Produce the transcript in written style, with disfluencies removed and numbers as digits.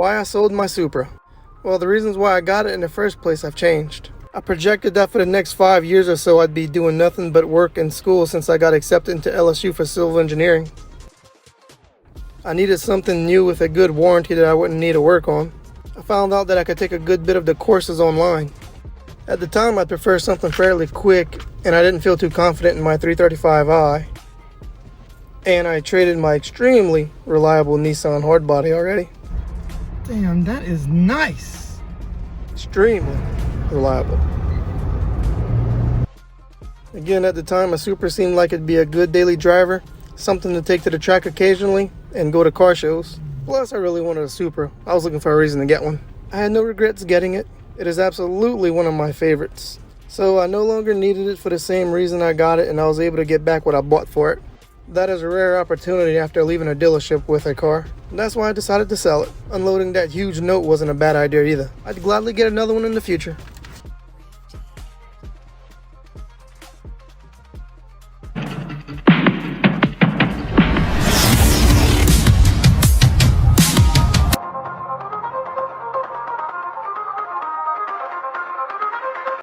Why I sold my Supra. Well, the reasons why I got it in the first place have changed. I projected that for the next 5 years or so I'd be doing nothing but work in school since I got accepted into LSU for civil engineering. I needed something new with a good warranty that I wouldn't need to work on. I found out that I could take a good bit of the courses online. At the time, I'd prefer something fairly quick, and I didn't feel too confident in my 335i. And I traded my extremely reliable Nissan hardbody already. Damn, that is nice. Extremely reliable. Again, at the time, a Supra seemed like it'd be a good daily driver, something to take to the track occasionally, and go to car shows. Plus, I really wanted a Supra. I was looking for a reason to get one. I had no regrets getting it. It is absolutely one of my favorites. So I no longer needed it for the same reason I got it, and I was able to get back what I bought for it. That is a rare opportunity after leaving a dealership with a car. And that's why I decided to sell it. Unloading that huge note wasn't a bad idea either. I'd gladly get another one in the future.